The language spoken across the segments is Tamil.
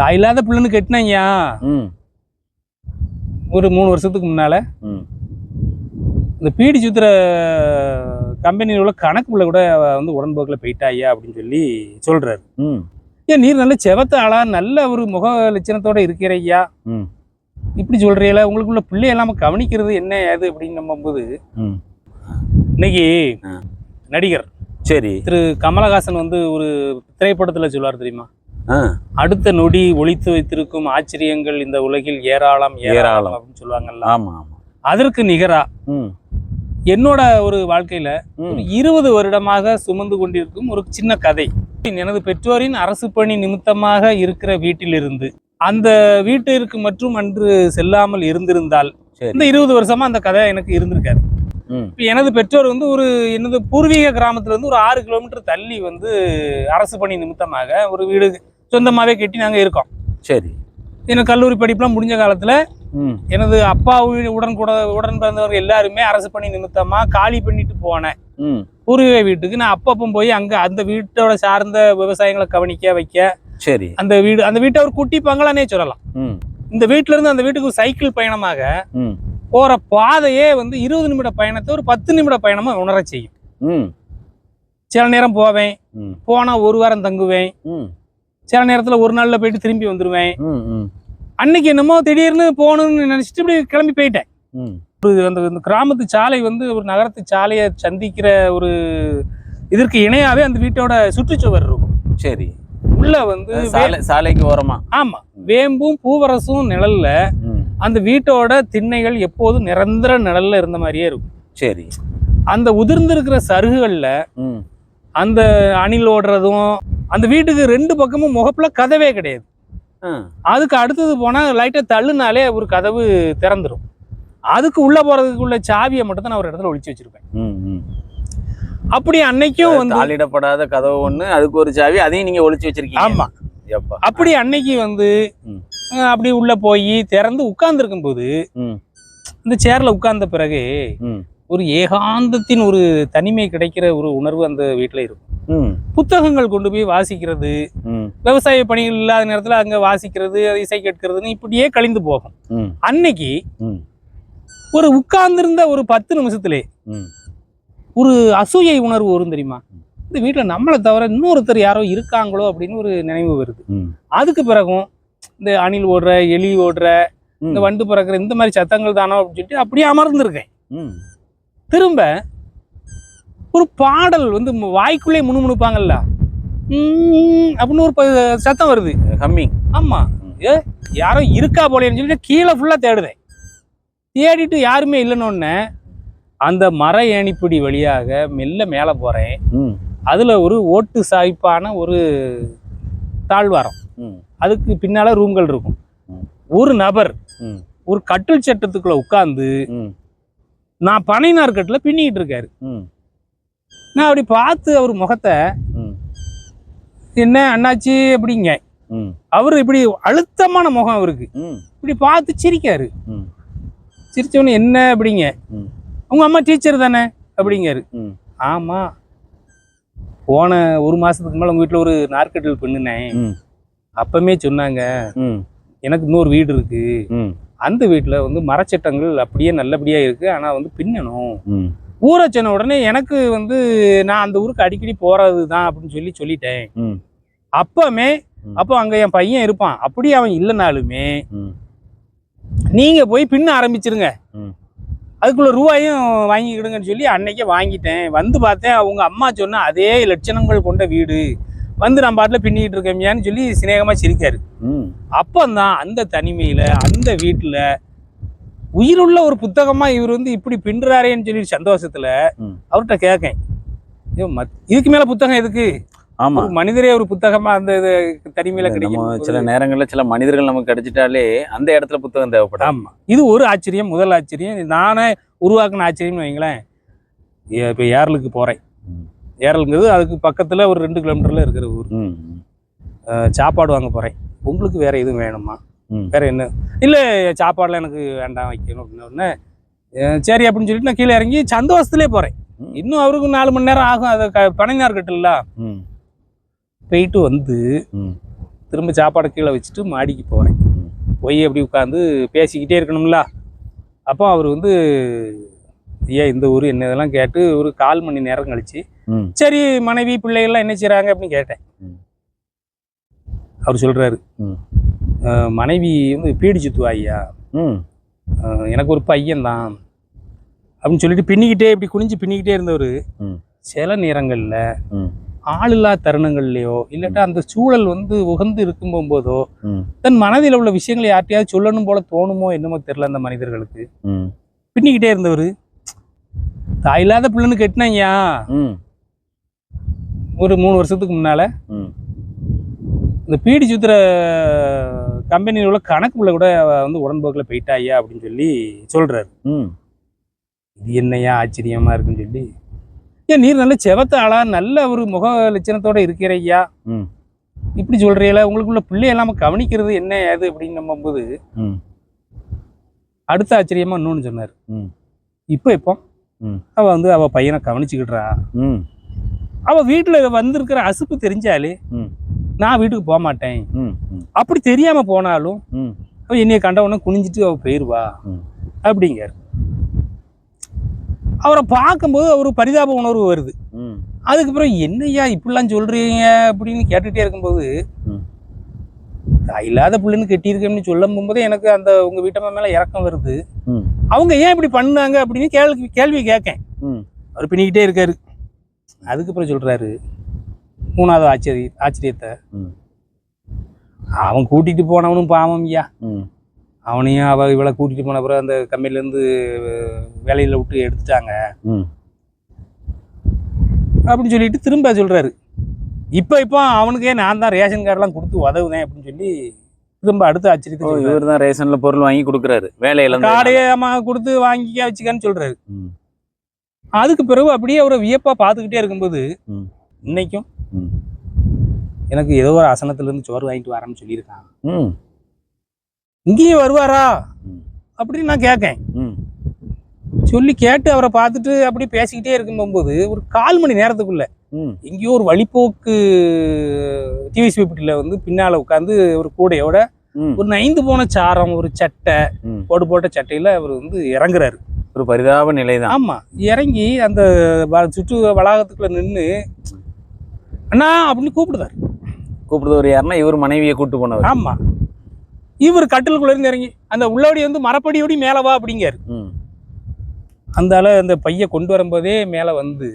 தாய் இல்லாத பிள்ளைன்னு கட்டினாங்கயா ஒரு 3 வருஷத்துக்கு முன்னால. இந்த பீடி சுத்துற கம்பெனியில் உள்ள கணக்கு பிள்ளை கூட வந்து உடன்போக்கில் போயிட்டாயா அப்படின்னு சொல்லி சொல்றாரு. ஏன் நீர் நல்ல செவத்த ஆளா நல்ல ஒரு முக லட்சணத்தோட இருக்கிறையா, இப்படி சொல்றீங்களா? உங்களுக்குள்ள பிள்ளை எல்லாம கவனிக்கிறது என்ன ஏது அப்படின்னு நம்பும்போது இன்னைக்கு நடிகர் சரி திரு கமலஹாசன் வந்து ஒரு திரைப்படத்துல சொல்லுவார் தெரியுமா, அடுத்த நொடி ஒளித்து வைத்திருக்கும் ஆச்சரியங்கள் இந்த உலகில் ஏராளம் ஏராளம் அப்படின்னு சொல்லுவாங்கல்ல. ஆமா ஆமா. அதற்கு நிகரா என்னோட ஒரு வாழ்க்கையில ஒரு 20 வருடமாக சுமந்து கொண்டிருக்கும் ஒரு சின்ன கதை. எனது பெற்றோரின் அரசு பணி நிமித்தமாக இருக்கிற வீட்டிலிருந்து அந்த வீட்டிற்கு மற்றும் அன்று செல்லாமல் இருந்திருந்தால் இந்த 20 வருஷமா அந்த கதை எனக்கு இருந்திருக்காரு. எனது பெற்றோர் வந்து ஒரு எனது பூர்வீக கிராமத்துல இருந்து ஒரு 6 கிலோமீட்டர் தள்ளி வந்து அரசு பணி நிமித்தமாக ஒரு வீடு சொந்தமாவே கட்டி நாங்க இருக்கோம். சரி. எனக்கு கல்லூரி படிப்புலாம் முடிஞ்ச காலத்துல எனது அப்பா உடன் பிறந்தவர்கள் எல்லாருமே அரசு பணி நிமித்தமா காலி பண்ணிட்டு போனேன் பூர்வீக வீட்டுக்கு. நான் அப்பப்போ போய் அங்க அந்த வீட்டோட சார்ந்த விவசாயங்களை கவனிக்க வைக்க. சரி. அந்த வீட்டை ஒரு குட்டி பங்களானே சொல்லலாம். இந்த வீட்டுல இருந்து அந்த வீட்டுக்கு சைக்கிள் பயணமாக போற பாதையே வந்து 20 நிமிட பயணத்தை ஒரு 10 நிமிட பயணமா உணர செய்யும். சில நேரம் போவேன், போனா ஒரு வாரம் தங்குவேன், சில நேரத்துல ஒரு நாள்ல போயிட்டு திரும்பி வந்துருவேன். அன்னைக்கு என்னமோ திடீர்னு போகணும்னு நினைச்சிட்டு இப்படி கிளம்பி போயிட்டேன். அந்த கிராமத்து சாலை வந்து ஒரு நகரத்து சாலையை சந்திக்கிற ஒரு இதற்கு இணையாவே அந்த வீட்டோட சுற்றுச்சுவர் இருக்கும். சரி. உள்ள வந்து சாலைக்கு ஓரமா ஆமா வேம்பும் பூவரசும் நிழல்ல அந்த வீட்டோட திண்ணைகள் எப்போதும் நிரந்தர நிழல்ல இருந்த மாதிரியே இருக்கும். சரி. அந்த உதிர்ந்து இருக்கிற சருகுகள்ல அந்த அணில் ஓடுறதும், அந்த வீட்டுக்கு 2 பக்கமும் முகப்புல கதவே கிடையாது. அதுக்கு அடுத்தது போனா லைட்டா தள்ளுனாலே ஒரு கதவு திறந்துடும். அதுக்கு உள்ள போறதுக்குள்ள சாவியை மட்டும் தான் நான் ஒரு இடத்துல ஒளிச்சு வச்சிருப்பேன். அப்படி அன்னைக்கும் வந்து தாளிடப்படாத கதவு ஒண்ணு, அதுக்கு ஒரு சாவி, அதையும் நீங்க ஒளிச்சு வச்சிருக்கீங்க. ஆமா. அப்படி அன்னைக்கு வந்து அப்படி உள்ள போய் திறந்து உட்கார்ந்து இருக்கும் போது இந்த சேர்ல உட்கார்ந்த பிறகு ஒரு ஏகாந்தத்தின் ஒரு தனிமை கிடைக்கிற ஒரு உணர்வு அந்த வீட்டுல இருக்கும். புத்தகங்கள் கொண்டு போய் வாசிக்கிறது, விவசாய பணிகள் இல்லாத நேரத்துல அங்க வாசிக்கிறது, இசை கேட்கிறதுன்னு இப்படியே கழிந்து போகும். அன்னைக்கு ஒரு உட்கார்ந்திருந்த ஒரு 10 நிமிஷத்திலே ஒரு அசூயை உணர்வு வரும் தெரியுமா. இந்த வீட்டுல நம்மளை தவிர இன்னொருத்தர் யாரோ இருக்காங்களோ அப்படின்னு ஒரு நினைவு வருது. அதுக்கு பிறகும் இந்த அணில் ஓடுற, எலி ஓடுற, இந்த வண்டு பறக்கிற இந்த மாதிரி சத்தங்கள் தானோ அப்படின்னு சொல்லிட்டு அப்படியே அமர்ந்திருக்கேன். திரும்ப ஒரு பாடல் வந்து வாய்க்குள்ளே முணுமுணுப்பாங்கல்ல அப்படின்னு ஒரு சத்தம் வருது, ஹம்மிங். ஆமா, யாரோ இருக்கா போலேன்னு சொல்லிட்டு கீழே ஃபுல்லா தேடுதேன். தேடிட்டு யாருமே இல்லைன்னு அந்த மர ஏணிப்பிடி வழியாக மெல்ல மேலே போறேன். அதுல ஒரு ஓட்டு சாய்ப்பான ஒரு தாழ்வாரம், அதுக்கு பின்னால ரூம்கள் இருக்கும். ஒரு நபர் ஒரு கட்டில் சட்டத்துக்குள்ள உட்கார்ந்து நான் பனை நார்கட்டுல பின்னிட்டு இருக்காரு. நான் அப்படி பார்த்து அவர் முகத்தை, என்ன அண்ணாச்சி அப்படிங்க, அவரு இப்படி அழுத்தமான முகம் அவருக்கு, இப்படி பார்த்து சிரிக்காரு. சிரிச்சவனு என்ன அப்படிங்க, உங்க அம்மா டீச்சர் தானே அப்படிங்காரு. ஆமா, போன 1 மாசத்துக்கு மேல உங்க வீட்டுல ஒரு நார்கட்டில் பின்னுனேன், அப்பமே சொன்னாங்க எனக்கு இன்னொரு வீடு இருக்கு, அந்த வீட்டுல வந்து மரச்சட்டங்கள் அப்படியே நல்லபடியா இருக்கு, ஆனா வந்து பின்னணும். ஊரை சொன்ன உடனே எனக்கு வந்து நான் அந்த ஊருக்கு அடிக்கடி போறதுதான் அப்படின்னு சொல்லிட்டேன். அப்போ அங்க என் பையன் இருப்பான், அப்படி அவன் இல்லைனாலுமே நீங்க போய் பின்ன ஆரம்பிச்சிருங்க, அதுக்குள்ள ரூபாயும் வாங்கிக்கிடுங்கன்னு சொல்லி அன்னைக்கே வாங்கிட்டேன். வந்து பார்த்தேன், அவங்க அம்மா சொன்ன அதே லட்சணங்கள் கொண்ட வீடு, வந்து நான் பாட்டில் பின்னிக்கிட்டு இருக்கேன் சொல்லி சிநேகமா சிரிக்காரு. அப்பந்தான் அந்த தனிமையில அந்த வீட்டுல உயிருள்ள ஒரு புத்தகமா இவர் வந்து இப்படி பின்றாரேன்னு சொல்லி சந்தோஷத்துல அவர்கிட்ட கேட்கேன், இதுக்கு மேல புத்தகம் எதுக்கு? ஆமா, மனிதரே ஒரு புத்தகமா அந்த தனிமையில கிடைக்கும். சில நேரங்கள்ல சில மனிதர்கள் நமக்கு கிடைச்சிட்டாலே அந்த இடத்துல புத்தகம் தேவைப்படும். ஆமா, இது ஒரு ஆச்சரியம், முதல் ஆச்சரியம். நானே உருவாக்குன ஆச்சரியம்னு வைங்களேன். இப்ப ஏரலுக்கு போறேன், ஏரலுங்கிறது அதுக்கு பக்கத்துல ஒரு 2 கிலோமீட்டர்ல இருக்கிற ஊர். சாப்பாடு வாங்க போறேன், உங்களுக்கு வேற எதுவும் வேணுமா, வேற என்ன? இல்ல சாப்பாடுலாம் எனக்கு வேண்டாம் வைக்கணும் அப்படின்னு. சரி அப்படின்னு சொல்லிட்டு நான் கீழே இறங்கி சந்தோஷத்திலே போறேன். இன்னும் அவருக்கு 4 மணி நேரம் ஆகும். அதை பனைநார் கட்டில போயிட்டு வந்து திரும்ப சாப்பாடை கீழே வச்சுட்டு மாடிக்கு போகிறேன். போய் அப்படி உட்காந்து பேசிக்கிட்டே இருக்கணும்ல. அப்போ அவர் வந்து ஏன் இந்த ஊர் என்ன இதெல்லாம் கேட்டு ஒரு 1/4 மணி நேரம் கழிச்சு சரி மனைவி பிள்ளைகள்லாம் என்ன செய்கிறாங்க அப்படின்னு கேட்டேன். அவர் சொல்கிறாரு, மனைவி வந்து பீடி சுத்துவா ஐயா, எனக்கு ஒரு பையன்தான் அப்படின்னு சொல்லிட்டு பின்னிக்கிட்டே இப்படி குனிஞ்சு பின்னிக்கிட்டே இருந்தவர் சில நேரங்களில் ஆளில்லா தருணங்கள்லையோ இல்லாட்டா அந்த சூழல் வந்து உகந்து இருக்கும் போதோ தன் மனதில் உள்ள விஷயங்களை யார்ட்டையாவது சொல்லணும் போல தோணுமோ என்னமோ தெரியல. அந்த மனிதர்களுக்கு பின்னிக்கிட்டே இருந்தவர் தாயில்லாத பிள்ளைன்னு கட்டினாங்கயா ஒரு 3 வருஷத்துக்கு முன்னால. இந்த பீடி சுத்துற கம்பெனியில் உள்ள கணக்குள்ள கூட வந்து உடன்போக்கில் போயிட்டாயா அப்படின்னு சொல்லி சொல்றாரு. இது என்னையா ஆச்சரியமா இருக்குன்னு சொல்லி, ஏன் நீர் நல்ல செவத்த ஆளா நல்ல ஒரு முக லட்சணத்தோட இருக்கிற ஐயா, இப்படி சொல்றீங்களா, உங்களுக்குள்ள பிள்ளை எல்லாம கவனிக்கிறது என்ன ஏது அப்படின்னு நம்பும்போது அடுத்த ஆச்சரியமா இன்னொன்னு சொன்னார். இப்போ அவ வந்து அவ பையனை கவனிச்சுக்கிட்டுறா, அவ வீட்டுல வந்திருக்கிற அசுப்பு தெரிஞ்சாலே நான் வீட்டுக்கு போக மாட்டேன், அப்படி தெரியாம போனாலும் அவ என்னைய கண்ட உடனே குனிஞ்சிட்டு அவ போயிருவா அப்படிங்காரு. அவரை பார்க்கும்போது ஒரு பரிதாப உணர்வு வருது. அதுக்கப்புறம் என்னையா இப்படிலாம் சொல்றீங்க அப்படின்னு கேட்டுட்டே இருக்கும்போது இல்லாத பிள்ளைன்னு கட்டியிருக்கேன்னு சொல்லும் போதே எனக்கு அந்த உங்க வீட்டம்மா மேல இறக்கம் வருது. அவங்க ஏன் இப்படி பண்ணாங்க அப்படின்னு கேள்வி கேட்கேன். அவர் பின்னிக்கிட்டே இருக்காரு. அதுக்கப்புறம் சொல்றாரு 3வது ஆச்சரியத்தை, அவன் கூட்டிட்டு போனவனும் பாவம் ஐயா, அவனையும் அவ இவளை கூட்டிட்டு போன அப்புறம் அந்த கம்பெனிலேருந்து வேலையில விட்டு எடுத்துட்டாங்க அப்படின்னு சொல்லிட்டு திரும்ப சொல்றாரு. இப்போ அவனுக்கே நான் தான் ரேஷன் கார்டெல்லாம் கொடுத்து உதவுதேன் அப்படின்னு சொல்லி திரும்ப அடுத்த ஆச்சரியத்தை இவர் தான் ரேஷன்ல பொருள் வாங்கி கொடுக்குறாரு, வேலையில கார்டையே கொடுத்து வாங்கிக்க வச்சுக்கான்னு சொல்றாரு. அதுக்கு பிறகு அப்படியே அவரை வியப்பா பார்த்துக்கிட்டே இருக்கும்போது இன்னைக்கும் எனக்கு ஏதோ ஒரு ஆசனத்துல இருந்து சோறு வாங்கிட்டு வரேன்னு சொல்லியிருக்கான், இங்கேயும் வருவாரா அப்படின்னு நான் கேட்கேன். சொல்லி கேட்டு அவரை பார்த்துட்டு அப்படி பேசிக்கிட்டே இருக்கும்போது ஒரு 1/4 மணி நேரத்துக்குள்ள எங்கேயோ ஒரு வழிபோக்கு டிவிஎஸ் வீட்டில் வந்து பின்னால உட்காந்து ஒரு கூடையோட ஒரு 9 போன சாரம் ஒரு சட்டை போட்ட சட்டையில அவர் வந்து இறங்குறாரு. ஒரு பரிதாப நிலைதான். ஆமா, இறங்கி அந்த சுற்று வளாகத்துக்குள்ள நின்று அண்ணா அப்படின்னு கூப்பிடுவார். யாருன்னா இவர் மனைவியை கூட்டு போனவர். ஆமா, இவர் கட்டிலுக்குள்ள இருந்து இறங்கி அந்த உள்ளோடி வந்து மரப்படியோடி மேல வா அப்படிங்காரு. அந்த அந்த பைய கொண்டு வரும்போதே மேல வந்து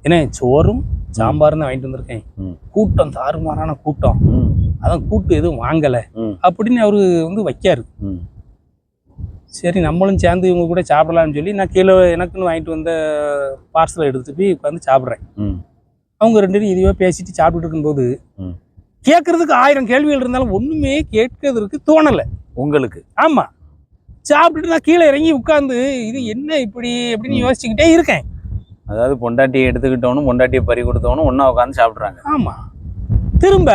என்ன சோறும் சாம்பாரும் தான் வாங்கிட்டு வந்திருக்கேன், கூட்டம் தாறுமாறான கூட்டம், அதான் கூட்டு எதுவும் வாங்கல அப்படின்னு அவரு வந்து வைக்காரு. சரி நம்மளும் சேர்ந்து இவங்க கூட சாப்பிடலாம்னு சொல்லி நான் கீழே எனக்குன்னு வாங்கிட்டு வந்த பார்சலை எடுத்துட்டு போய் உட்காந்து சாப்பிட்றேன். அவங்க 2 பேரும் இதுவே பேசிட்டு சாப்பிட்டு இருக்கும்போது கேட்கறதுக்கு 1000 கேள்விகள் இருந்தாலும் ஒண்ணுமே கேட்கறதுக்கு தோணலை உங்களுக்கு. ஆமா, சாப்பிட்டுட்டு நான் கீழே இறங்கி உட்காந்து இது என்ன இப்படி அப்படின்னு யோசிச்சுக்கிட்டே இருக்கேன். அதாவது பொண்டாட்டியை எடுத்துக்கிட்டவனும் பொண்டாட்டியை பறி கொடுத்தவனும் ஒன்னா உட்காந்து சாப்பிட்றாங்க. ஆமா, திரும்ப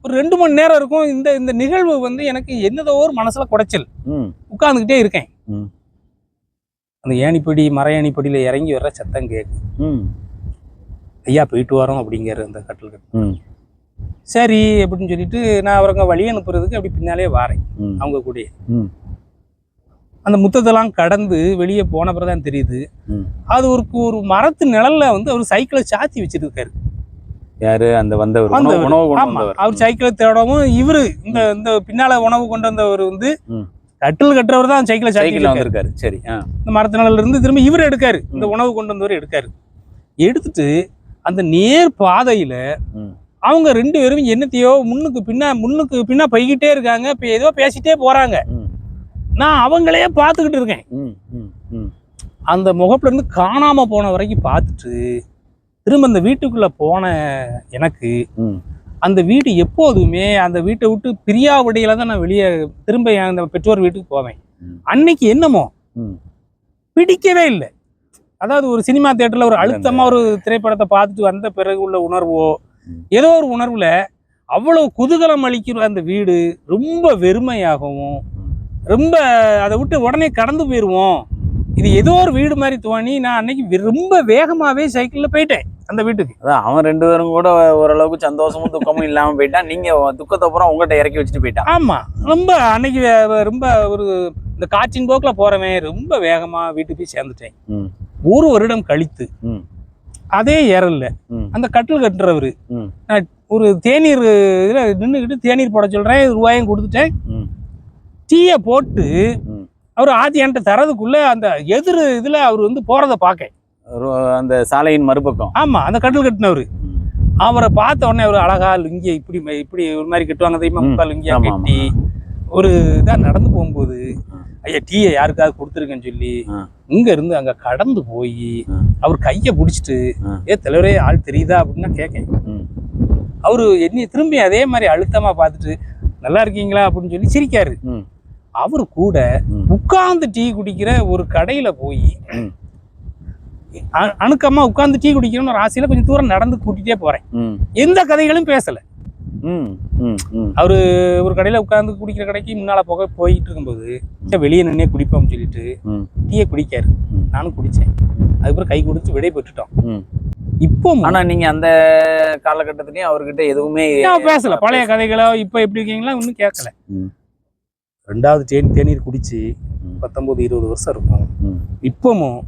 ஒரு 2 மணி நேரம் இருக்கும். இந்த நிகழ்வு வந்து எனக்கு என்னதோ ஒரு மனசுல குடைச்சல். உட்கார்ந்துகிட்டே இருக்கேன். அந்த ஏணிப்படி மர ஏணிப்படியில இறங்கி வர்ற சத்தம் கேக்கு. ஐயா போயிட்டு வரோம் அப்படிங்கிற அந்த கட்டல். சரி அப்படின்னு சொல்லிட்டு நான் அவரங்க வழி அனுப்புறதுக்கு அப்படி பின்னாலே வாரேன் அவங்க கூட. அந்த முத்தத்தெல்லாம் கடந்து வெளியே போன பிறகுதான் தெரியுது அது ஒரு மரத்து நிழல்ல வந்து அவர் சைக்கிளை சாத்தி வச்சிட்டு இருக்காரு. யாரு? அந்த வந்தவர். அவர் சைக்கிளை தேடவும் இவரு இந்த பின்னால உணவு கொண்டு வந்தவர் வந்து கட்டில் கட்டுறவர் தான் சைக்கிளை சாத்தி வந்திருக்காரு. சரி, இந்த மரத்து நிழல்ல இருந்து திரும்ப இவரு எடுக்காரு, இந்த உணவு கொண்டு வந்தவர் எடுக்காரு. எடுத்துட்டு அந்த நேர் பாதையில அவங்க 2 பேரும் என்னத்தையோ முன்னுக்கு பின்னா போய்கிட்டே இருக்காங்க. இப்ப ஏதோ பேசிட்டே போறாங்க. நான் அவங்களையே பார்த்துக்கிட்டு இருக்கேன். அந்த முகப்புல இருந்து காணாம போன வரைக்கும் பார்த்துட்டு திரும்ப அந்த வீட்டுக்குள்ள போன எனக்கு அந்த வீடு எப்போதுமே அந்த வீட்டை விட்டு பிரியாவிடையில தான் நான் வெளியே திரும்ப அந்த பெற்றோர் வீட்டுக்கு போவேன். அன்னைக்கு என்னமோ பிடிக்கவே இல்லை. அதாவது ஒரு சினிமா தியேட்டர்ல ஒரு அழுத்தமா ஒரு திரைப்படத்தை பார்த்துட்டு வந்த பிறகு உள்ள உணர்வோ ஏதோ ஒரு உணர்வுல அவ்வளவு குதூகலம் அளிக்கிற அந்த வீடு ரொம்ப வெறுமையாகவும் ரொம்ப அதை விட்டு உடனே கடந்து போயிடுவோம், இது ஏதோ ஒரு வீடு மாதிரி தோணி நான் அன்னைக்கு ரொம்ப வேகமாவே சைக்கிள்ல போயிட்டேன் அந்த வீட்டுக்கு. அதான் அவன் 2 பேரும் கூட ஓரளவுக்கு சந்தோஷமும் துக்கமும் இல்லாம போயிட்டான். நீங்க துக்கத்தை அப்புறம் உங்கள்கிட்ட இறக்கி வச்சுட்டு போயிட்டான். ஆமா, ரொம்ப அன்னைக்கு ரொம்ப ஒரு இந்த காற்றின் போக்குல போறவன் ரொம்ப வேகமா வீட்டுக்கு போய் சேர்ந்துட்டேன். ம். 1 வருடம் கழித்து ம். அதே ஏறல்ல ம். அந்த கட்டில் கட்டுறவரு ம். நான் ஒரு தேநீர் இதுல நின்றுக்கிட்டு தேநீர் போட சொல்றேன், ரூபாயும் கொடுத்துட்டேன். ம். டீயை போட்டு ம். அவர் ஆத்தி என்கிட்ட தரதுக்குள்ள அந்த எதிர் இதுல அவர் வந்து போறத பார்க்க. அந்த சாலையின் மறுபக்கம். ஆமா, அந்த கட்டில் கட்டினவரு. ம். அவரை பார்த்த உடனே அவர் அழகா லுங்கிய இப்படி ஒரு மாதிரி கட்டுவாங்க தெரியுமா, ம். முக்கால் லுங்கியா ஆமா, கட்டி ஒரு இதா நடந்து போகும்போது ஐயா டீயை யாருக்காவது கொடுத்துருக்கேன்னு சொல்லி இங்க இருந்து அங்க கடந்து போய் அவர் கையை பிடிச்சிட்டு தலைவரே ஆள் தெரியுதா அப்படின்னா கேட்கேன். அவரு என்னைய திரும்பி அதே மாதிரி அழுத்தமா பார்த்துட்டு நல்லா இருக்கீங்களா அப்படின்னு சொல்லி சிரிக்காரு. அவரு கூட உட்கார்ந்து டீ குடிக்கிற ஒரு கடையில போய் அணுக்கமா உட்கார்ந்து டீ குடிக்கணும்னு ஒரு ஆசையில கொஞ்சம் தூரம் நடந்து கூட்டிகிட்டே போறேன். எந்த கதைகளும் பேசல. அவரு ஒரு கடையில உட்கார்ந்து குடிக்கிற கடைக்கு முன்னால போயிட்டு இருக்கும்போது வெளியே நின்னே குடிப்போம்னு சொல்லிட்டு டீயை குடிக்காரு. நானும் குடிச்சேன். அதுக்கப்புறம் கை கொடுத்து விடை பெற்றுட்டோம். இப்போ ஆனா நீங்க அந்த காலகட்டத்திலயும் அவர்கிட்ட எதுவுமே பேசல. பழைய கதைகளோ இப்ப எப்படி இருக்கீங்களா ஒன்னும் கேட்கல. 2வது தேநீர் குடிச்சு 19-20 வருஷம் இருக்கும். இப்பவும்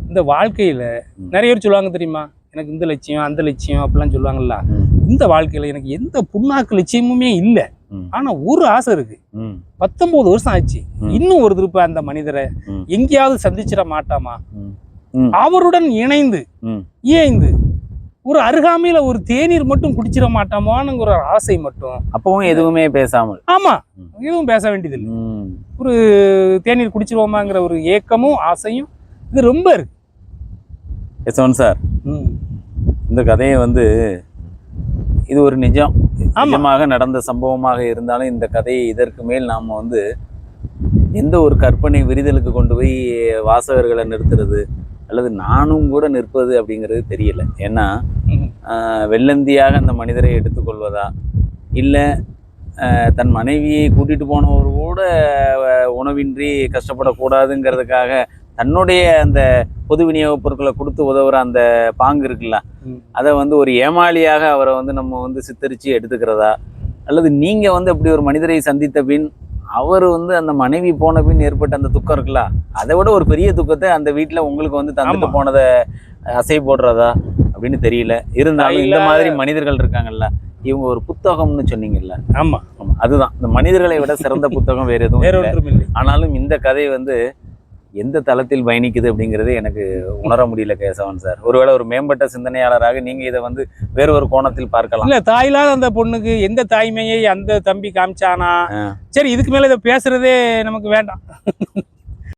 இந்த வாழ்க்கையில நிறைய பேர் சொல்லுவாங்க தெரியுமா, எனக்கு இந்த லட்சியம் அந்த லட்சியம் அப்படிலாம் சொல்லுவாங்கல்ல. இந்த வாழ்க்கையில எனக்கு எந்த புண்ணாக்கு லட்சியமுமே இல்லை. ஆனா ஒரு ஆசை இருக்கு. 19 வருஷம் ஆச்சு. இன்னும் ஒரு திருப்ப அந்த மனிதரை எங்கேயாவது சந்திச்சிட மாட்டாமா, அவருடன் இணைந்து இயைந்து ஒரு அருகாமையில ஒரு தேநீர் மட்டும் குடிச்சிட மாட்டாமான்னு ஒரு ஆசை மட்டும். அப்பவும் எதுவுமே பேசாமல். ஆமா, எதுவும் பேச வேண்டியதில்லை. ஒரு தேநீர் குடிச்சிருவோமாங்கிற ஒரு ஏக்கமும் ஆசையும் இது ரொம்ப இருக்கு. யசவந்த் சார், இந்த கதையை வந்து இது ஒரு நிஜமாக நடந்த சம்பவமாக இருந்தாலும் இந்த கதையை இதற்கு மேல் நாம் வந்து எந்த ஒரு கற்பனை விரிதலுக்கு கொண்டு போய் வாசகர்களை நிறுத்துறது அல்லது நானும் கூட நிற்பது அப்படிங்கிறது தெரியல. ஏன்னா வெள்ளந்தியாக அந்த மனிதரை எடுத்துக்கொள்வதா, இல்லை தன் மனைவியை கூட்டிட்டு போனவர் கூட உணவின்றி கஷ்டப்படக்கூடாதுங்கிறதுக்காக தன்னுடைய அந்த பொது விநியோக பொருட்களை கொடுத்து உதவுற அந்த பாங்கு இருக்குல்ல, அதை வந்து ஒரு ஏமாளியாக அவரை வந்து நம்ம வந்து சித்தரித்து எடுத்துக்கிறதா, அல்லது நீங்கள் வந்து அப்படி ஒரு மனிதரை சந்தித்த பின் அவர் வந்து அந்த மனைவி போன பின் ஏற்பட்ட அந்த துக்கம் இருக்குல்ல, அதை விட ஒரு பெரிய துக்கத்தை அந்த வீட்டில் உங்களுக்கு வந்து தந்துட்டு போனதை அசை போடுறதா அப்படின்னு தெரியல. இருந்தாலும் இந்த மாதிரி மனிதர்கள் இருக்காங்கல்ல, இவங்க ஒரு புத்தகம்னு சொன்னீங்கல்ல. ஆமா ஆமா, அதுதான் இந்த மனிதர்களை விட சிறந்த புத்தகம் வேற எதுவும் இல்லை. ஆனாலும் இந்த கதை வந்து எந்த தளத்தில் பயணிக்குது அப்படிங்கிறது எனக்கு உணர முடியல கேசவன் சார். ஒருவேளை ஒரு மேம்பட்ட சிந்தனையாளராக நீங்க இதை வந்து வேற ஒரு கோணத்தில் பார்க்கலாம். இல்ல, தாயில்லாத அந்த பொண்ணுக்கு எந்த தாய்மையை அந்த தம்பி காமிச்சானா, சரி இதுக்கு மேல இதை பேசுறதே நமக்கு வேண்டாம்.